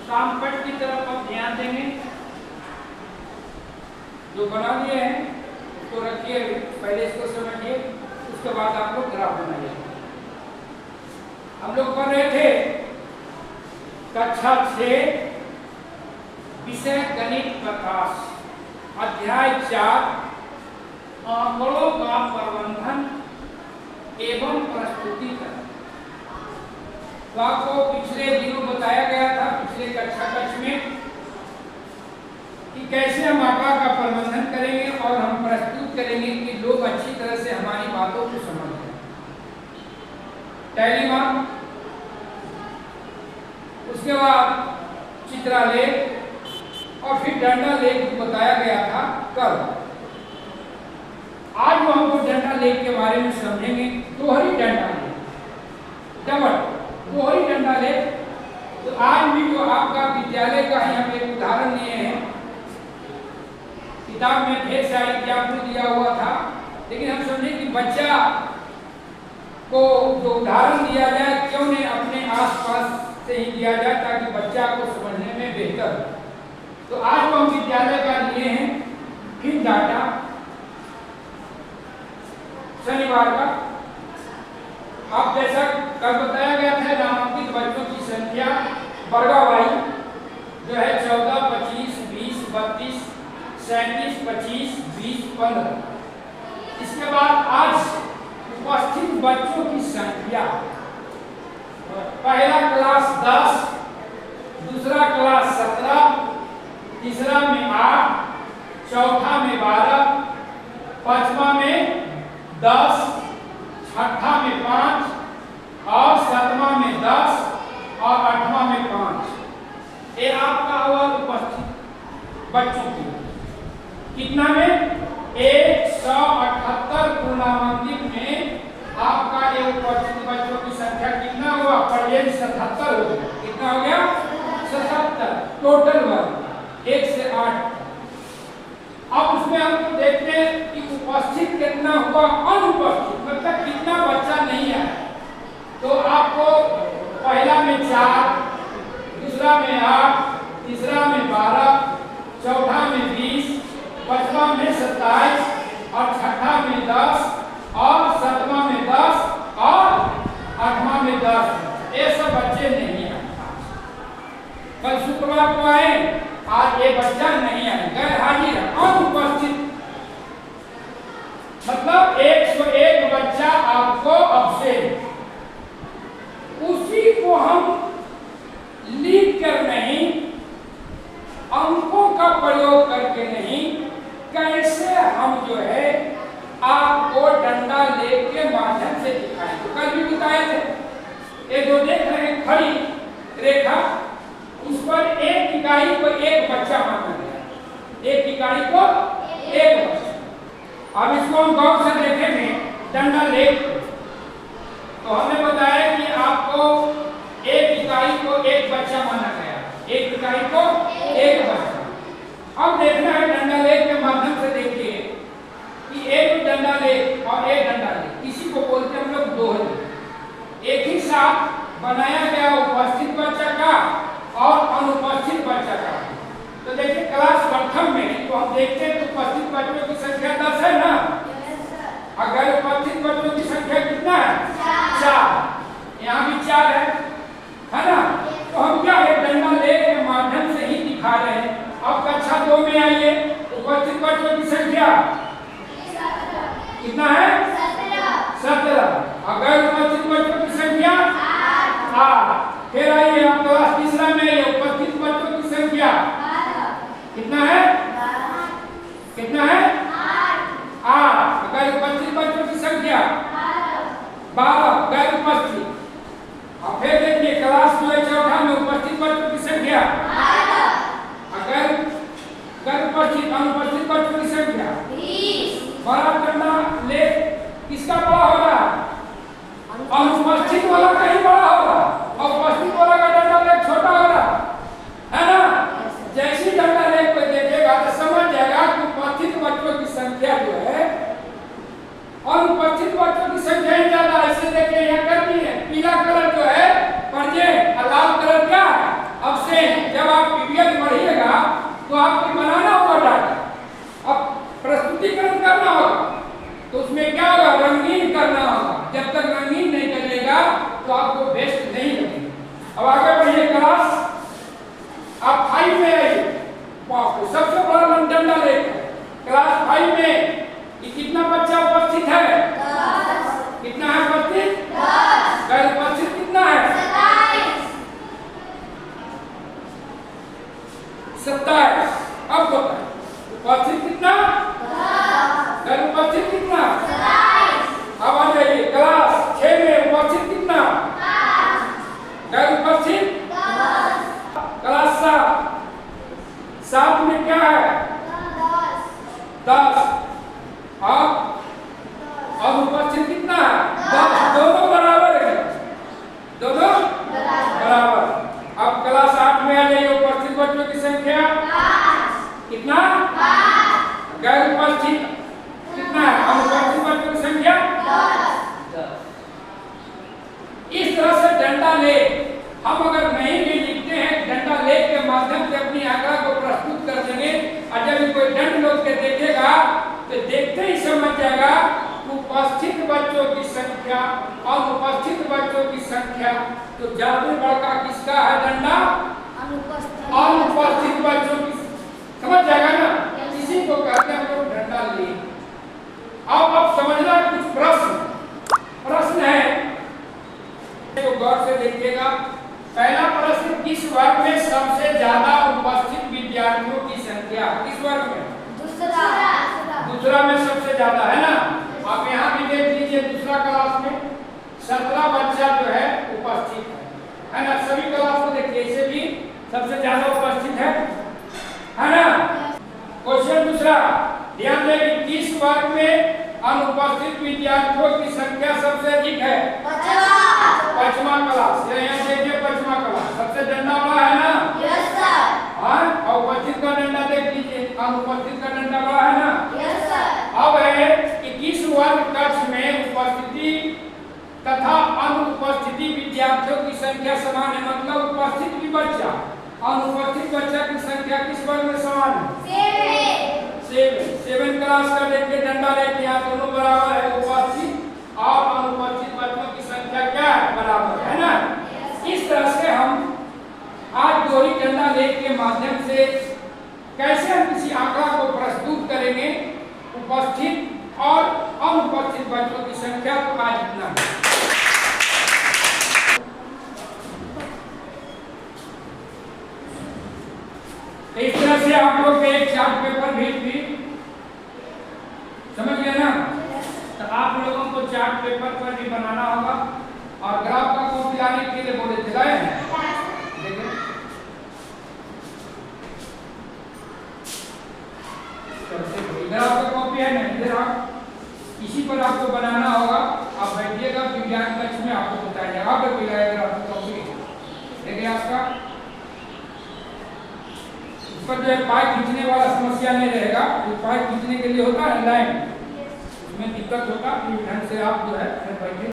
काम कट की तरफ आप ध्यान देंगे। जो बना लिए हैं उसको रखिए, पहले इसको समझिए, उसके बाद आप लोग ग्राफ बनाइए। हम लोग पढ़ रहे थे कक्षा 6 विषय गणित प्रकाश अध्याय 4 आंकड़ों का प्रबंधन एवं प्रस्तुतिकरण। तो आपको पिछले दिनों बताया गया था, पिछले कक्षा में, कि कैसे हम आंकड़ा का प्रबंधन करेंगे और हम प्रस्तुत करेंगे कि लोग अच्छी तरह से हमारी बातों को समझ लें। पहली बात, उसके बाद चित्रालेख और फिर डंडा लेख बताया गया था कल। आज वो हमको डंडा लेख के बारे में समझेंगे। दोहरी डंडा लेख, डबल दोहरी डंडा लेख। तो आज भी जो आपका विद्यालय का ही हम एक उदाहरण लिए हैं, किताब में ढेर सारी एग्जाम्पल दिया हुआ था, लेकिन हम समझे कि बच्चा को जो उदाहरण दिया जाए क्यों नहीं अपने आसपास से ही दिया जाए, ताकि बच्चा को समझने में बेहतर। तो आज हम विद्यालय का लिए हैं फिर डाटा शनिवार का। आप जैसा कल बताया गया था, नामांकित बच्चों की संख्या वर्गावाई जो है 14, 25, 20, 32, 37, 25, 20, 15। इसके बाद आज उपस्थित बच्चों की संख्या, पहला क्लास 10, दूसरा क्लास 17, तीसरा में 8, चौथा में 12, पांचवा में 10, छठा में 5 और सातवां में 10 और आठवां में 5। ये आपका हुआ उपस्थित बच्चों की। कितना में 178 पूर्णांकित में आपका ये उपस्थित बच्चों की संख्या कितना हुआ? पर्यंत 77 हो गया। कितना हो गया? 77 टोटल वर्ग 1 से 8। अब उसमें हम देखते हैं कि उपस्थित कितना हुआ, अनुपस्थित मतलब कितना बच्चा नहीं आया। तो आपको पहला में 4, दूसरा में 8, तीसरा में 12, चौथा में 20, पांचवा में 27 और छठा में 10 और सातवां में 10 और आठवां में 10। ये सब बच्चे नहीं आए। कल शुक्रवार को आए, आज ये बच्चा नहीं आए, गैर हाजिर, अनुपस्थित। मतलब 101 बच्चा आपको अब्सेंट। उसी को हम लिख कर नहीं, अंकों का प्रयोग करके नहीं, कैसे हम जो है आपको डंडा लेख के माध्यम से दिखाएं। तो कल भी बताए थे, ये जो देख रहे हैं खड़ी रेखा, उस पर एक इकाई को एक बच्चा माना गया। एक इकाई को एक बच्चा। अब इसको हम गौर से देखेंगे डंडा लेख। तो हमने बताया कि आपको एक इकाई को एक बच्चा माना गया, एक इकाई को एक बच्चा। अब देखना है डंडा लेख के माध्यम से। देखिए कि एक डंडा लेख और एक डंडा लेख, किसी को बोलते हैं हम लोग दोहरे। एक ही साथ बनाया गया उपस्थित बच्चा का और अनुपस्थित बच्चा का। तो देखिए क्लास प्रथम में तो हम देखते हैं तो उपस्थित बच्चों की संख्या 10 है ना। अगर उपस्थित बच्चों की संख्या कितना है? 4। यहाँ भी 4 है ना। तो हम क्या है डंडा लेख के माध्यम से ही दिखा रहे हैं। अब कक्षा 2 में आइए, उपस्थित बच्चों की संख्या कितना है? 17। अगर उपस्थित बच्चों की संख्या 8। फिर आइए आप क्लास तीसरा में आइए, उपस्थित बच्चों की संख्या कितना है? कितना है? 8। अगर उपस्थित बच्चों की संख्या 12 गैर उपस्थित। और फिर देखिए क्लास 2 चौथा में उपस्थित बच्चों की संख्या अगर गैर उपस्थित अनुपस्थित बच्चों की संख्या 20। बड़ा डंडा लेख किसका बड़ा होगा? अनुपस्थित वाला का ही बड़ा होगा और उपस्थित वाला का तो आपको बनाना होगा डाटा, अब प्रस्तुतिकरण करना होगा, तो उसमें क्या होगा, रंगीन करना होगा। जब तक रंगीन नहीं करिएगा तो आपको बेस्ट नहीं लगेगा। अब आगे बढ़िए क्लास, आप 5 में आइए। सबसे बड़ा डंडा लेकर क्लास 5 में ये कितना बच्चा उपस्थित है? 10। कितना है उपस्थित? 10। गैर उपस्थित कितना है? 27। अब बताए उपस्थित कितना? 10। गैर उपस्थित कितना? 27। अब आ जाइए क्लास 6 में उपस्थित कितना? 5। गैर उपस्थित 10। क्लास 7 में क्या है? 10। अब उपस्थित कितना है? 10। दोनों बराबर है, दोनों बराबर। अब क्लास 8 में आ जाइए, उपस्थित बच्चों की संख्या 5। कितना? 5। गैर उपस्थित कितना है? अनुपस्थित बच्चों की संख्या 10। इस तरह से डंडा लेख हम अगर नहीं भी लिखते हैं, डंडा लेख के माध्यम से अपनी आंकड़ा को प्रस्तुत कर देंगे। और जब कोई दंड लोग के देखेगा तो देखते ही समझ जाएगा उपस्थित बच्चों की संख्या और अनुपस्थित बच्चों की संख्या, तो ज्यादा बड़का किसका है डंडा? अनुपस्थित बच्चों की। समझ जाएगा ना, इसी को कहते हैं हम लोग डंडा लेख। अब समझना कुछ प्रश्न है, तो गौर से देखिएगा। पहला प्रश्न, किस वर्ग में सबसे ज्यादा उपस्थित विद्यार्थियों की संख्या? किस वर्ग में? दूसरा में सबसे ज्यादा है ना। आप यहाँ भी देख लीजिए, दूसरा क्लास में 17 बच्चा जो है उपस्थित है ना। सभी क्लास को देखिए, इसे भी सबसे ज्यादा उपस्थित है ना। क्वेश्चन दूसरा, ध्यान दें, किस वर्ग में अनुपस्थित विद्यार्थियों की संख्या सबसे अधिक है? 5वां क्लास। यहाँ देखिए 5वां क्लास सबसे डंडा बड़ा है ना। Yes sir. हाँ, और उपस्थित का डंडा देख लीजिए, अनुपस्थित का डंडा बड़ा है ना। Yes sir. अब है कि किस वर्ग कक्ष में उपस्थिति तथा अनुपस्थिति विद्यार्थियों की संख्या समान है? मतलब उपस्थित भी बच्चा, अनुपस्थित बच्चा की संख्या किस वर्ग में समान है? 7 क्लास का देखिए डंडा लेके, यहाँ दोनों बराबर है, उपस्थित और अनुपस्थित बच्चों की संख्या क्या है? बराबर है ना। इस तरह से हम आज दोहरी डंडा लेख के माध्यम से कैसे हम किसी आंकड़ा को प्रस्तुत करेंगे, उपस्थित और अनुपस्थित बच्चों की संख्या, तो आज इतना है। इस तरह से आप लोग के एक चार्ट पेपर भी समझ गए ना। तो आप लोगों को चार्ट पेपर पर भी बनाना होगा, और ग्राफ का कॉपी लाने के लिए बोले थे, लाए हैं? देखिए ग्राफ का कॉपी है ना, इधर आप इसी पर आपको बनाना होगा। आप बैठिएगा, विज्ञान कक्ष में आपको बताया जाएगा। आप कोई लाए ग्राफ का कॉपी? देखिए आपका पर जो पाई खींचने वाला समस्या नहीं रहेगा। जो पाई खींचने के लिए होता है लाइन, उसमें दिक्कत होगा, ढंग से आप जो है बैठे